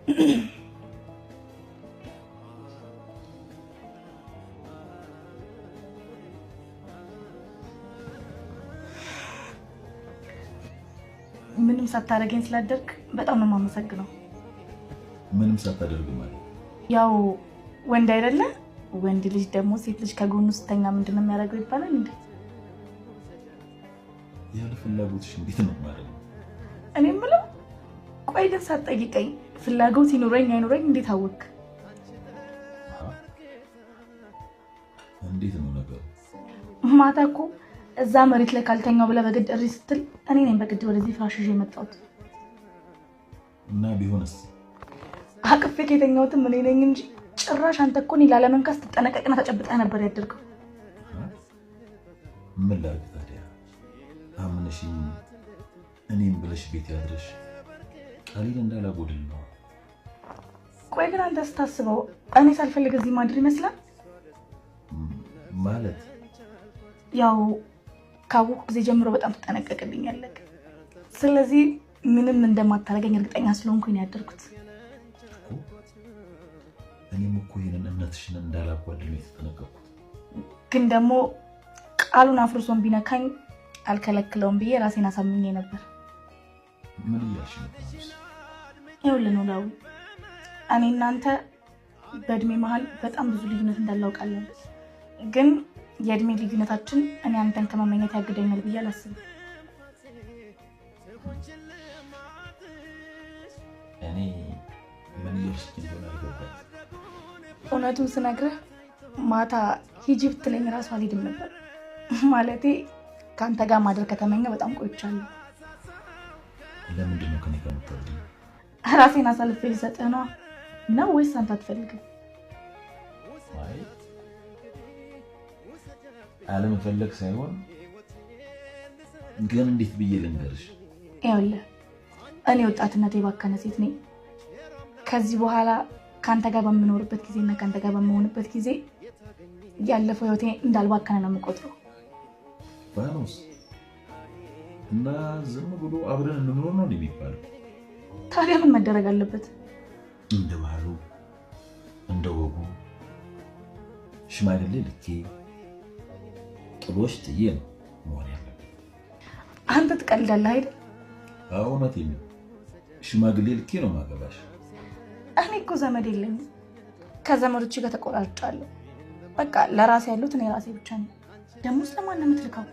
ምንም ሳታደርገኝ ስላደርክ በጣም ነው የማመሰግነው። ምንም ሳታደርግ ማለት ያው ወንድ አይደለ? ወንድ ልጅ ደግሞ ሴት ልጅ ከጎኑ ስተኛ ምንድነው የሚያደርገው ይባላል እንዴ? ያለ ፍላጎትሽ እንዴት ነው ማለት ነው? እኔ የምለው ቆይ ግን ሳትጠይቀኝ ፍላጎት ይኖረኝ አይኖረኝ እንዴት አወቅ? እንዴት ነው ነገሩ? ማታ እኮ እዛ መሬት ላይ ካልተኛው ብለህ በግድ እሪ ስትል እኔ ነኝ በግድ ወደዚህ ፍራሽ ይዤ የመጣሁት። እና ቢሆንስ? አቅፌ ከተኛሁትም እኔ ነኝ እንጂ ጭራሽ አንተ እኮ እኔ ላለመንካት ስትጠነቀቅና ተጨብጠህ ነበር ያደርገው። ምን ላድርግ ታዲያ? አምነሽኝ እኔም ብለሽ ቤት ያድረሽ ቃሌን እንዳላጎድል ነው። ቆይ ግን አንተ ስታስበው እኔ ሳልፈልግ እዚህ ማድር ይመስላል ማለት? ያው ካወቅኩ ጊዜ ጀምሮ በጣም ትጠነቀቅልኛለህ። ስለዚህ ምንም እንደማታረገኝ እርግጠኛ ስለሆንኩኝ ነው ያደርኩት። እኔም እኮ ይሄንን እምነትሽን እንዳላጓድል ነው የተጠነቀቅኩት። ግን ደግሞ ቃሉን አፍርሶን ቢነካኝ አልከለክለውም ብዬ ራሴን አሳምኜ ነበር። ምን እያልሽ ነው? ይኸውልህ ነው ላው እኔ እናንተ በእድሜ መሀል በጣም ብዙ ልዩነት እንዳላውቃለን። ግን የእድሜ ልዩነታችን እኔ አንተን ከመመኘት ያግደኛል ብዬ አላስብም። እኔ ምን እያልሽ እንደሆነ አልገባኝም። እውነቱን ስነግርህ ማታ ሂጂ ብትለኝ ራሱ አልሄድም ነበር። ማለቴ ከአንተ ጋር ማደር ከተመኘ በጣም ቆይቻለሁ። ለምንድን ነው ከኔ ጋር የምታድሪው? ራሴን አሳልፌ ልሰጥህ ነው ወይስ አንተ አትፈልግም? አይ አለመፈለግ ሳይሆን ግን እንዴት ብዬ ልንገርሽ? ይኸውልህ እኔ ወጣትነቴ ባከነ ሴት ነኝ። ከዚህ በኋላ ካንተ ጋር በምኖርበት ጊዜና ካንተ ጋር በመሆንበት ጊዜ ያለፈው ህይወቴ እንዳልባከነ ነው የምቆጥረው። ባኖስ እና ዝም ብሎ አብረን እንኖር ነው የሚባለው? ታዲያ ምን መደረግ አለበት? እንደ ባህሉ እንደ ወጉ ሽማግሌ ልኬ ጥሎሽ ጥዬ ነው መሆን ያለበት። አንተ ትቀልዳለህ አይደል? እውነቴን ነው። ሽማግሌ ልኬ ነው ማገባሽ። እኔ እኮ ዘመድ የለኝም። ከዘመዶቼ ጋር ተቆራርጫለሁ። በቃ ለራሴ ያሉት እኔ ራሴ ብቻ ነኝ። ደግሞ ስለማን ነው የምትልከው?